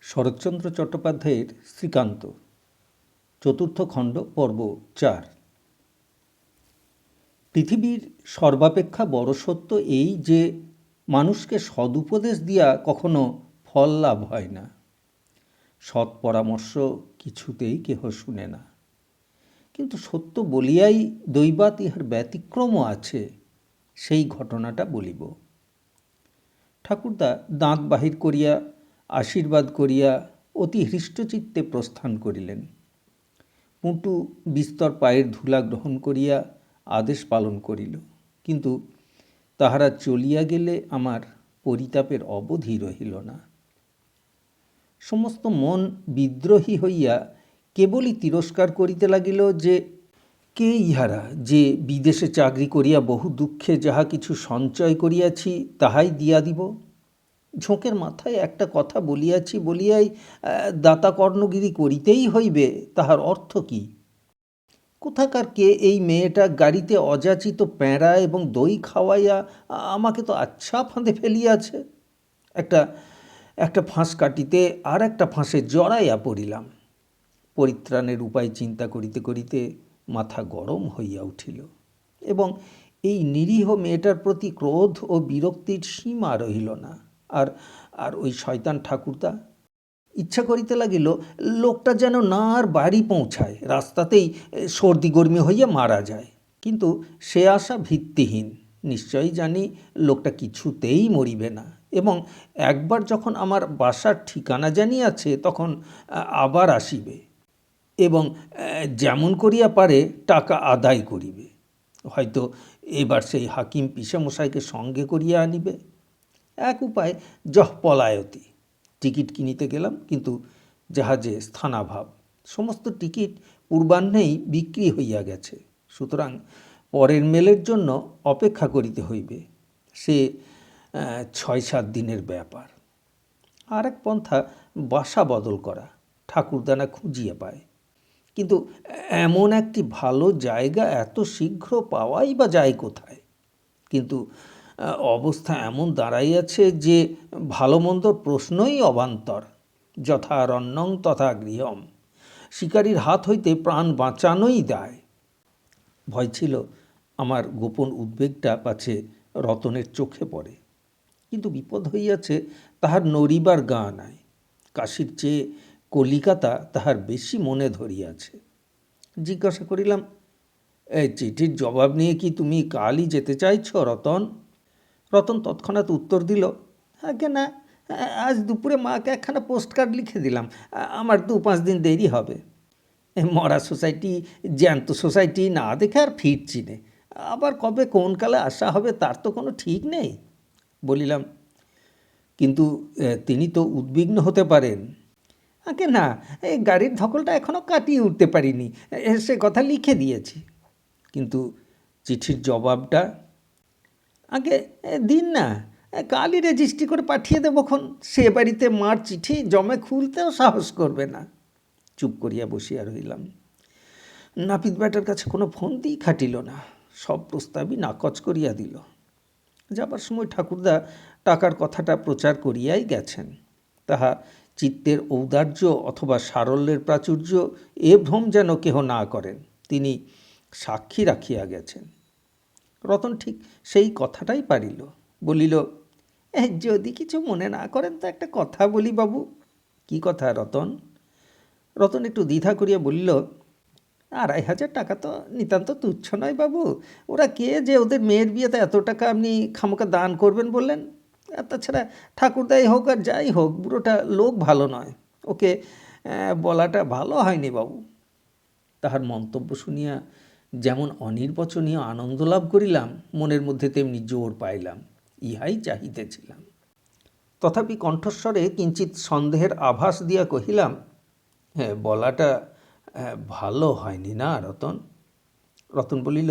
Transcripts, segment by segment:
শরৎচন্দ্র চট্টোপাধ্যায়ের শ্রীকান্ত, চতুর্থ খণ্ড, পর্ব ৪। পৃথিবীর সর্বাপেক্ষা বড় সত্য এই যে মানুষকে সদুপদেশ দিয়া কখনো ফল লাভ হয় না। সৎ পরামর্শ কিছুতেই কেহ শুনে না। কিন্তু সত্য বলিয়াই দৈবাৎ ইহার ব্যতিক্রমও আছে, সেই ঘটনাটা বলিব। ঠাকুরদা দাঁত বাহির করিয়া আশীর্বাদ করিয়া অতি হৃষ্টচিত্তে প্রস্থান করিলেন। পুঁটু বিস্তর পায়ের ধুলা গ্রহণ করিয়া আদেশ পালন করিল। কিন্তু তাহারা চলিয়া গেলে আমার পরিতাপের অবধি রহিল না। সমস্ত মন বিদ্রোহী হইয়া কেবলই তিরস্কার করিতে লাগিল যে কে ইহারা যে বিদেশে চাকরি করিয়া বহু দুঃখে যাহা কিছু সঞ্চয় করিয়াছি তাহাই দিয়া দিব। ঝোঁকের মাথায় একটা কথা বলিয়াছি বলিয়াই দাতাকর্ণগিরি করিতেই হইবে, তাহার অর্থ কি? কোথাকার কে এই মেয়েটা গাড়িতে অযাচিত প্যাঁড়া এবং দই খাওয়াইয়া আমাকে তো আচ্ছা ফাঁদে ফেলিয়াছে। একটা ফাঁস কাটিতে আর একটা ফাঁসে জড়াইয়া পড়িলাম। পরিত্রাণের উপায় চিন্তা করিতে করিতে মাথা গরম হইয়া উঠিল এবং এই নিরীহ মেয়েটার প্রতি ক্রোধ ও বিরক্তির সীমা রহিল না। আর ওই শয়তান ঠাকুরদা ইচ্ছা করিতে লাগিল লোকটা যেন না আর বাড়ি পৌঁছায়, রাস্তাতেই সর্দি গরমি হইয়া মারা যায়। কিন্তু সে আশা ভিত্তিহীন। নিশ্চয়ই জানি লোকটা কিছুতেই মরিবে না, এবং একবার যখন আমার বাসার ঠিকানা জানিয়াছে তখন আবার আসিবে এবং যেমন করিয়া পারে টাকা আদায় করিবে। হয়তো এবার সেই হাকিম পিসেমশাইকে সঙ্গে করিয়া আনিবে। এক উপায় যহ পলায়তি। টিকিট কিনিতে গেলাম, কিন্তু জাহাজে স্থানাভাব। সমস্ত টিকিট পূর্বাহ্নেই বিক্রি হইয়া গেছে। সুতরাং পরের মেলের জন্য অপেক্ষা করিতে হইবে। সে ৬-৭ দিনের ব্যাপার। আর এক পন্থা বাসা বদল করা। ঠাকুরদানা খুঁজিয়া পায়, কিন্তু এমন একটি ভালো জায়গা এত শীঘ্র পাওয়াই বা যায় কোথায়? কিন্তু অবস্থা এমন দাঁড়াইয়াছে যে ভালো মন্দর প্রশ্নই অবান্তর। যথা রণ্যং তথা গৃহম। শিকারীর হাত হইতে প্রাণ বাঁচানোই দায়। ভয় ছিল আমার গোপন উদ্বেগটা পাছে রতনের চোখে পড়ে। কিন্তু বিপদ হইয়াছে তাহার নড়িবার গা নাই। কাশীর চেয়ে কলিকাতা তাহার বেশি মনে ধরিয়াছে। জিজ্ঞাসা করিলাম, চিঠির জবাব নিয়ে কি তুমি কালই যেতে চাইছ রতন? রতন তৎক্ষণাৎ উত্তর দিল, আগে না, আজ দুপুরে মাকে একখানা পোস্টকার্ড লিখে দিলাম। আমার 2-5 দিন দেরি হবে। মরা সোসাইটি জ্যান্ত সোসাইটি না দেখে আর ফিরছি নে। আবার কবে কোন কালে আসা হবে তার তো কোনো ঠিক নেই। বলিলাম, কিন্তু তিনি তো উদ্বিগ্ন হতে পারেন। আগে না, এই গাড়ির ধকলটা এখনও কাটিয়ে উঠতে পারিনি, সে কথা লিখে দিয়েছি। কিন্তু চিঠির জবাবটা? আগে দিন না, কালই রেজিস্ট্রি করে পাঠিয়ে দেবখন। সে বাড়িতে মার চিঠি জমে খুলতেও সাহস করবে না। চুপ করিয়া বসিয়া রহিলাম। নাপিত ব্যাটার কাছে কোনো ফন্দিই খাটিল না। সব প্রস্তাবই নাকচ করিয়া দিল। যাবার সময় ঠাকুরদা টাকার কথাটা প্রচার করিয়াই গেছেন। তাহা চিত্তের ঔদার্য অথবা সারল্যের প্রাচুর্য এ ভ্রম যেন কেহ না করেন, তিনি সাক্ষী রাখিয়া গেছেন। রতন ঠিক সেই কথাটাই পারিল। বলিল, যদি কিছু মনে না করেন তো একটা কথা বলি বাবু। কি কথা রতন? রতন একটু দ্বিধা করিয়া বলিল, 2,500 টাকা তো নিতান্ত তুচ্ছ নয় বাবু। ওরা কে যে ওদের মেয়ের বিয়েতে এত টাকা আপনি খামোকা দান করবেন বললেন? আর তাছাড়া ঠাকুরদাই হোক আর যাই হোক, বুড়োটা লোক ভালো নয়। ওকে বলাটা ভালো হয়নি বাবু। তাহার মন্তব্য শুনিয়া যেমন অনির্বচনীয় আনন্দ লাভ করিলাম, মনের মধ্যে তেমনি জোর পাইলাম। ইহাই চাহিতেছিলাম। তথাপি কণ্ঠস্বরে কিঞ্চিৎ সন্দেহের আভাস দিয়া কহিলাম, বলাটা ভালো হয়নি না রতন? রতন বলিল,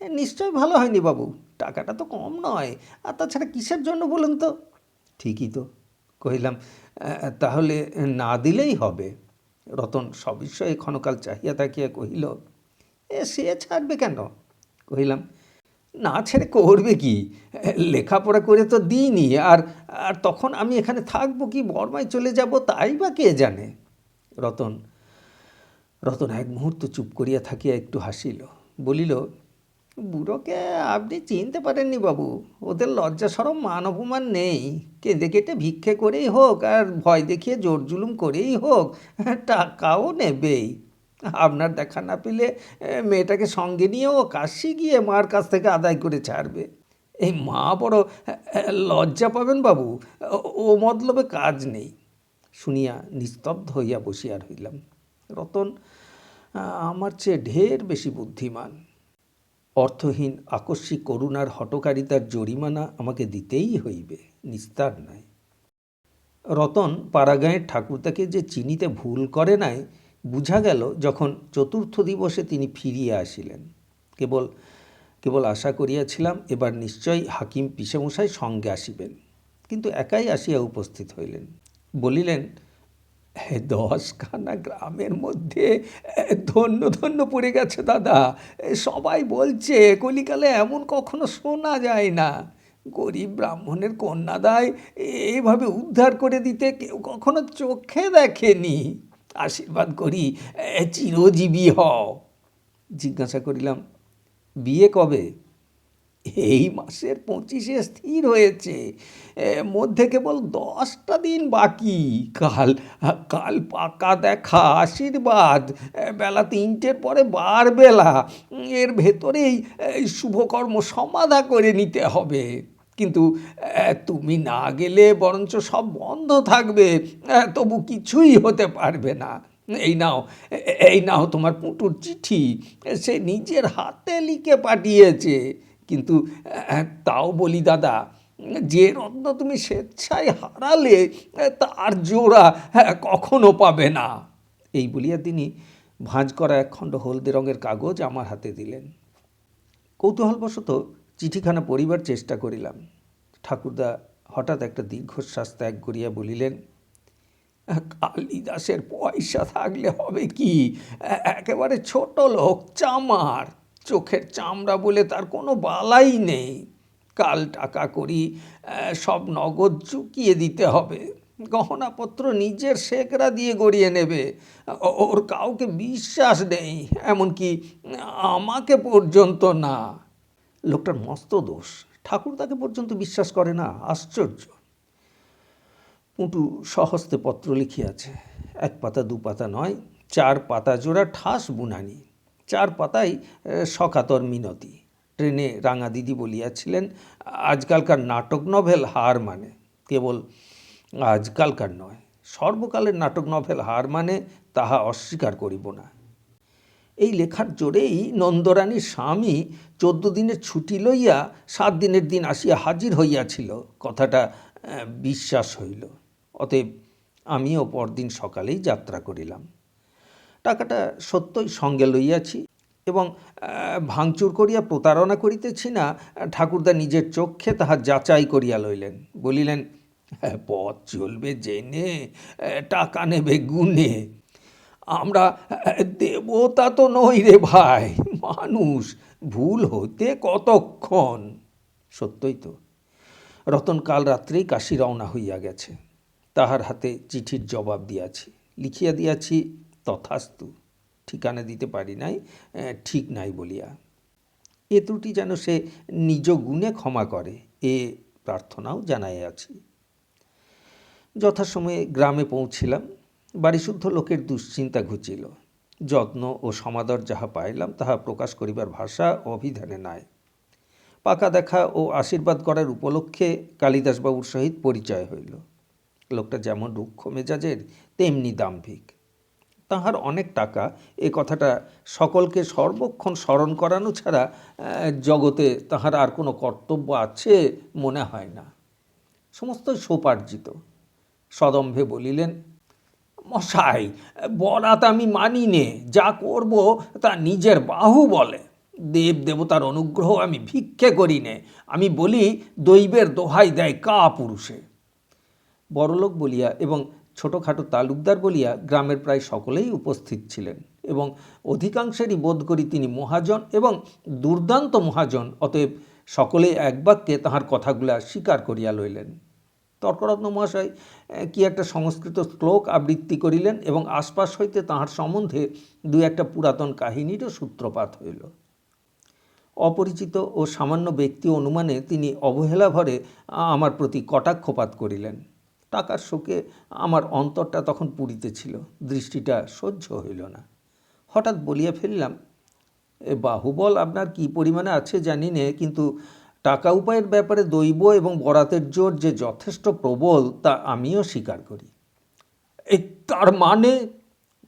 নিশ্চয় ভালো হয়নি বাবু। টাকাটা তো কম নয়, আর তাছাড়া কিসের জন্য বলুন তো? ঠিকই তো। কহিলাম, তাহলে না দিলেই হবে। রতন সবিস্ময়ে ক্ষণকাল চাহিয়া তাকিয়া কহিল, সে ছাড়বে কেন? কহিলাম, না ছেড়ে করবে কি? লেখাপড়া করে তো দিইনি। আর আর তখন আমি এখানে থাকবো কি বর্মায় চলে যাব তাই বা কে জানে। রতন রতন এক মুহূর্ত চুপ করিয়া থাকিয়া একটু হাসিল, বলিল, বুড়োকে আপনি চিনতে পারেননি বাবু। ওদের লজ্জা সরম মান অপমান নেই। কেঁদে কেটে ভিক্ষে করেই হোক আর ভয় দেখিয়ে জোর জুলুম করেই হোক টাকাও নেবেই। আপনার দেখা না পেলে মেয়েটাকে সঙ্গে নিয়ে ও কাশি গিয়ে মার কাছ থেকে আদায় করে ছাড়বে। এই মা বড় লজ্জা পাবেন বাবু। ও মতলবে কাজ নেই। শুনিয়া নিস্তব্ধ হইয়া বসিয়া রহিলাম। রতন আমার চেয়ে ঢের বেশি বুদ্ধিমান। অর্থহীন আকস্মিক করুণার হঠকারিতার জরিমানা আমাকে দিতেই হইবে, নিস্তার নাই। রতন পাড়াগাঁয়ের ঠাকুরদাকে যে চিনিতে ভুল করে নাই বুঝা গেল যখন চতুর্থ দিবসে তিনি ফিরিয়া আসিলেন। কেবল কেবল আশা করিয়াছিলাম এবার নিশ্চয়ই হাকিম পিসেমশাই সঙ্গে আসিবেন, কিন্তু একাই আসিয়া উপস্থিত হইলেন। বলিলেন, 10খানা গ্রামের মধ্যে ধন্য ধন্য পড়ে গেছে দাদা। সবাই বলছে কলিকালে এমন কখনো শোনা যায় না। গরিব ব্রাহ্মণের কন্যাদায় এভাবে উদ্ধার করে দিতে কেউ কখনো চোখে দেখেনি। আশীর্বাদ করি চিরজীবী হও। জিজ্ঞাসা করিলাম, বিয়ে কবে? এই মাসের 25-এ স্থির হয়েছে। মধ্যে কেবল 10টা দিন বাকি। কাল কাল পাকা দেখা, আশীর্বাদ, বেলা 3টের পরে বারবেলা। এর ভেতরেই শুভকর্ম সমাধা করে নিতে হবে। কিন্তু তুমি না গেলে বরঞ্চ সব বন্ধ থাকবে। তবু কিছুই হতে পারবে না। এই নাও, এই নাও তোমার পুটুর চিঠি। সে নিজের হাতে লিখে পাঠিয়েছে। কিন্তু তাও বলি দাদা, যে রত্ন তুমি স্বেচ্ছায় হারালে তার জোড়া কখনো পাবে না। এই বলিয়া তিনি ভাঁজ করা একখণ্ড হলদে রঙের কাগজ আমার হাতে দিলেন। কৌতূহলবশত চিঠিখানা পড়িবার চেষ্টা করিলাম। ঠাকুরদা হঠাৎ একটা দীর্ঘশ্বাস ত্যাগ করিয়া বলিলেন, কালিদাসের পয়সা থাকলে হবে কি? একেবারে ছোট লোক, চামার। চোখের চামড়া বলে তার কোনো বালাই নেই। কাল টাকা করি সব নগদ চুকিয়ে দিতে হবে। গহনাপত্র নিজের শেকরা দিয়ে গড়িয়ে নেবে। ওর কাউকে বিশ্বাস নেই, এমনকি আমাকে পর্যন্ত না। লোকটার মস্ত দোষ, ঠাকুরদাকে পর্যন্ত বিশ্বাস করে না। আশ্চর্য। পুঁটু স্বহস্তে পত্র লিখিয়াছে। 1 পাতা 2 পাতা নয়, 4 পাতা জোড়া ঠাস বুনানি। 4 পাতায় সকাতর মিনতি। ট্রেনে রাঙা দিদি বলিয়াছিলেন, আজকালকার নাটক নভেল হার মানে। কেবল আজকালকার নয়, সর্বকালের নাটক নভেল হার মানে, তাহা অস্বীকার করিব না। এই লেখার জোরেই নন্দরানীর স্বামী 14 দিনের ছুটি লইয়া 7 দিনের দিন আসিয়া হাজির হইয়াছিল, কথাটা বিশ্বাস হইল। অতএব আমিও পরদিন সকালেই যাত্রা করিলাম। টাকাটা সত্যই সঙ্গে লইয়াছি এবং ভাঙচুর করিয়া প্রতারণা করিতেছি না, ঠাকুরদা নিজের চক্ষে তাহা যাচাই করিয়া লইলেন। বলিলেন, পথ চলবে জেনে, টাকা নেবে গুনে। আমরা দেবতা তো নই রে ভাই, মানুষ। ভুল হইতে কতক্ষণ। সত্যই তো। রতন কাল রাত্রেই কাশী রওনা হইয়া গেছে। তাহার হাতে চিঠির জবাব দিয়াছি, লিখিয়া দিয়াছি তথাস্তু। ঠিকানা দিতে পারি নাই, ঠিক নাই বলিয়া। এ ত্রুটি যেন সে নিজ গুণে ক্ষমা করে, এ প্রার্থনাও জানাইয়াছি। যথাসময়ে গ্রামে পৌঁছিলাম। বাড়িশুদ্ধ লোকের দুশ্চিন্তা ঘুচিল। যত্ন ও সমাদর যাহা পাইলাম তাহা প্রকাশ করিবার ভাষা অভিধানে নাই। পাকা দেখা ও আশীর্বাদ করার উপলক্ষে কালিদাসবাবুর সহিত পরিচয় হইল। লোকটা যেমন রুক্ষ মেজাজের তেমনি দাম্ভিক। তাহার অনেক টাকা, এ কথাটা সকলকে সর্বক্ষণ স্মরণ করানো ছাড়া জগতে তাহার আর কোনো কর্তব্য আছে মনে হয় না। সমস্তই সোপার্জিত। সদম্ভে বলিলেন, মশাই, বরাত আমি মানি নে। যা করব তা নিজের বাহু বলে। দেব দেবতার অনুগ্রহ আমি ভিক্ষে করি নে। আমি বলি, দৈবের দোহাই দেয় কা পুরুষে। বড়লোক বলিয়া এবং ছোটোখাটো তালুকদার বলিয়া গ্রামের প্রায় সকলেই উপস্থিত ছিলেন। এবং অধিকাংশেরই বোধ করি তিনি মহাজন এবং দুর্দান্ত মহাজন, অতএব সকলেই এক বাক্যে তাহার কথাগুলা স্বীকার করিয়া লইলেন। তর্করত্ন মহাশয় কি একটা সংস্কৃত শ্লোক আবৃত্তি করিলেন এবং আশপাশ হইতে তাহার সম্বন্ধে দু একটা পুরাতন কাহিনীরও সূত্রপাত হইল। অপরিচিত ও সামান্য ব্যক্তি অনুমানে তিনি অবহেলা ভরে আমার প্রতি কটাক্ষপাত করিলেন। টাকার শোকে আমার অন্তরটা তখন পুরিতেছিল, দৃষ্টিটা সহ্য হইল না। হঠাৎ বলিয়া ফেললাম, বাহুবল আপনার কি পরিমাণে আছে জানি নে, কিন্তু টাকা উপায়ের ব্যাপারে দৈব এবং বরাতের জোর যে যথেষ্ট প্রবল তা আমিও স্বীকার করি। তার মানে?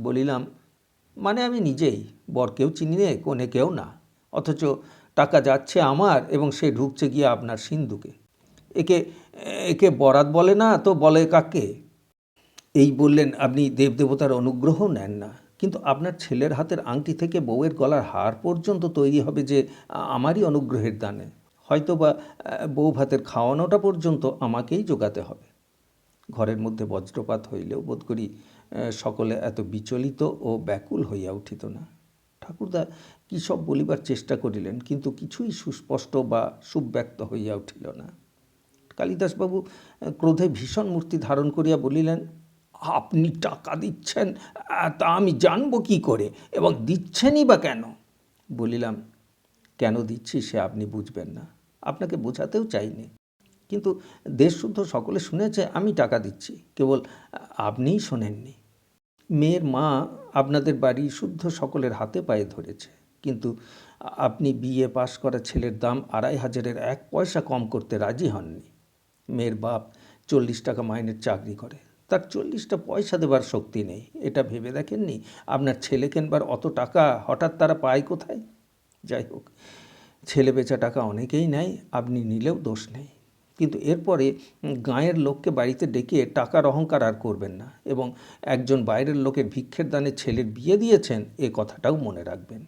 বলিলাম, মানে আমি নিজেই, বরকেও চিনি নে, কনেকেও না, অথচ টাকা যাচ্ছে আমার এবং সে ঢুকছে গিয়ে আপনার সিন্ধুকে। একে একে বরাত বলে না তো বলে কাকে? এই বললেন, আপনি দেবদেবতার অনুগ্রহ নেন না, কিন্তু আপনার ছেলের হাতের আংটি থেকে বউয়ের গলার হার পর্যন্ত তৈরি হবে যে আমারই অনুগ্রহের দানে। হয়তো বা বউ ভাতের খাওয়ানোটা পর্যন্ত আমাকেই জোগাতে হবে। ঘরের মধ্যে বজ্রপাত হইলেও বোধ করি সকলে এত বিচলিত ও ব্যাকুল হইয়া উঠিত না। ঠাকুরদা কী সব বলিবার চেষ্টা করিলেন, কিন্তু কিছুই সুস্পষ্ট বা সুব্যক্ত হইয়া উঠিল না। কালিদাসবাবু ক্রোধে ভীষণ মূর্তি ধারণ করিয়া বলিলেন, আপনি টাকা দিচ্ছেন তা আমি জানব কি করে, এবং দিচ্ছেনই বা কেন? বলিলাম, কেন দিচ্ছি সে আপনি বুঝবেন না, আপনাকে বোঝাতেও চাইনি, কিন্তু দেশশুদ্ধ সকলে শুনেছে আমি টাকা দিচ্ছি, কেবল আপনিই শোনেননি। মেয়ের মা আপনাদের বাড়ি শুদ্ধ সকলের হাতে পায়ে ধরেছে, কিন্তু আপনি বিএ পাশ করা ছেলের দাম ২৫০০-এর ১ পয়সা কম করতে রাজি হননি। মেয়ের বাপ ৪০ টাকা মাইনের চাকরি করে, তার ৪০টা পয়সা দেবার শক্তি নেই। এটা ভেবে দেখেননি আপনার ছেলে কেনবার অত টাকা হঠাৎ তারা পায় কোথায়? যাই হোক, ছেলে বেচা টাকা অনেকেই নেয়, আপনি নিলেও দোষ নেই, কিন্তু এরপরে গাঁয়ের লোককে বাড়িতে ডেকে টাকার অহংকার আর করবেন না, এবং একজন বাইরের লোকের ভিক্ষের দানে ছেলের বিয়ে দিয়েছেন এ কথাটাও মনে রাখবেন।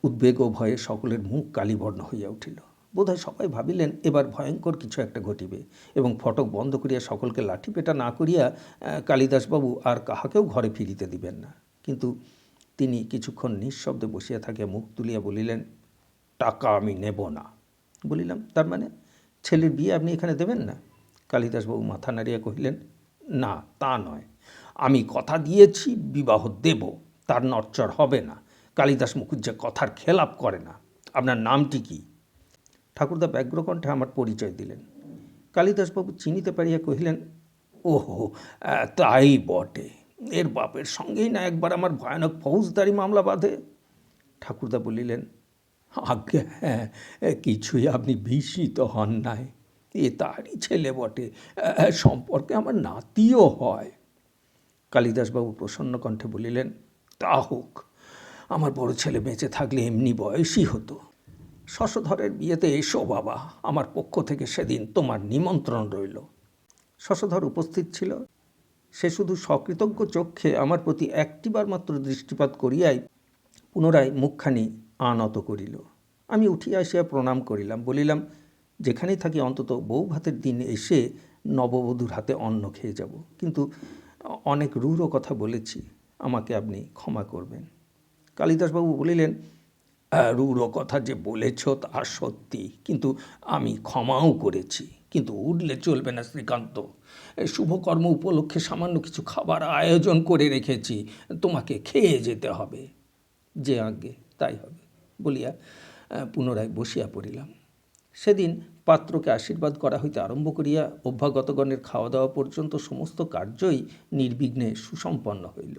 উদ্বেগ ও ভয়ে সকলের মুখ কালীবর্ণ হইয়া উঠিল। বোধহয় সবাই ভাবিলেন এবার ভয়ঙ্কর কিছু একটা ঘটিবে, এবং ফটক বন্ধ করিয়া সকলকে লাঠিপেটা না করিয়া কালিদাসবাবু আর কাহাকেও ঘরে ফিরিতে দিবেন না। কিন্তু তিনি কিছুক্ষণ নিঃশব্দে বসিয়া থাকিয়া মুখ তুলিয়া বলিলেন, টাকা আমি নেব না। বলিলাম, তার মানে ছেলের বিয়ে আপনি এখানে দেবেন না? কালিদাসবাবু মাথা নাড়িয়া কহিলেন, না তা নয়, আমি কথা দিয়েছি বিবাহ দেব, তার নড়চড় হবে না। কালিদাস মুখুজ্জে কথার খেলাপ করে না। আপনার নামটি কি? ঠাকুরদা ব্যগ্রকণ্ঠে আমার পরিচয় দিলেন। কালিদাসবাবু চিনিতে পারিয়া কহিলেন, ওহো, তাই বটে, এর বাপের সঙ্গেই না একবার আমার ভয়ানক ফৌজদারি মামলা বাঁধে। ঠাকুরদা বলিলেন, আজ্ঞে হ্যাঁ, কিছুই আপনি বিস্মিত হন নাই, এ তারই ছেলে বটে, সম্পর্কে আমার নাতিও হয়। কালিদাসবাবু প্রসন্ন কণ্ঠে বলিলেন, তা হোক, আমার বড় ছেলে বেঁচে থাকলে এমনি বয়সই হতো। শশধরের বিয়েতে এসো বাবা, আমার পক্ষ থেকে সেদিন তোমার নিমন্ত্রণ রইল। শশধর উপস্থিত ছিল। সে শুধু সকৃতজ্ঞ চক্ষে আমার প্রতি একটিবার মাত্র দৃষ্টিপাত করিয়াই পুনরায় মুখখানি আনত করিল। আমি উঠিয়া আসিয়া প্রণাম করিলাম, বলিলাম, যেখানেই থাকি অন্তত বউ ভাতের দিন এসে নববধূর হাতে অন্ন খেয়ে যাব, কিন্তু অনেক রূঢ় কথা বলেছি, আমাকে আপনি ক্ষমা করবেন। কালিদাসবাবু বলিলেন, রূঢ় কথা যে বলেছ তা সত্যি, কিন্তু আমি ক্ষমাও করেছি, কিন্তু উঠলে চলবে না শ্রীকান্ত। শুভকর্ম উপলক্ষে সামান্য কিছু খাবার আয়োজন করে রেখেছি, তোমাকে খেয়ে যেতে হবে। যে আজ্ঞে তাই হবে বলিয়া পুনরায় বসিয়া পড়িলাম। সেদিন পাত্রকে আশীর্বাদ করা হইতে আরম্ভ করিয়া অভ্যাগতগণের খাওয়া দাওয়া পর্যন্ত সমস্ত কার্যই নির্বিঘ্নে সুসম্পন্ন হইল।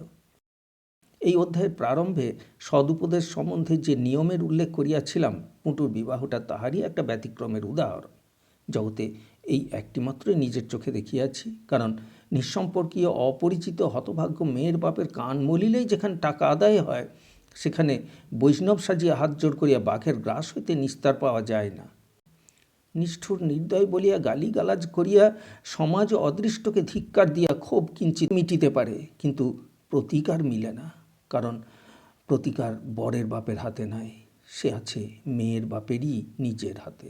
এই অধ্যায়ের প্রারম্ভে সদুপদেশ সম্বন্ধে যে নিয়মের উল্লেখ করিয়াছিলাম, পুঁটুর বিবাহটা তাহারই একটা ব্যতিক্রমের উদাহরণ। জগতে এই একটিমাত্রই নিজের চোখে দেখিয়াছি, কারণ নিঃসম্পর্কীয় অপরিচিত হতভাগ্য মেয়ের বাপের কান মলিলেই যেখানে টাকা আদায় হয়, সেখানে বৈষ্ণব সাজিয়া হাত জোড় করিয়া বাঘের গ্রাস হইতে নিস্তার পাওয়া যায় না। নিষ্ঠুর নির্দয় বলিয়া গালিগালাজ করিয়া সমাজ অদৃষ্টকে ধিক্কার দিয়া ক্ষোভ কিঞ্চিৎ মিটিতে পারে, কিন্তু প্রতিকার মিলে না, কারণ প্রতিকার বরের বাপের হাতে নাই, সে আছে মেয়ের বাপেরই নিজের হাতে।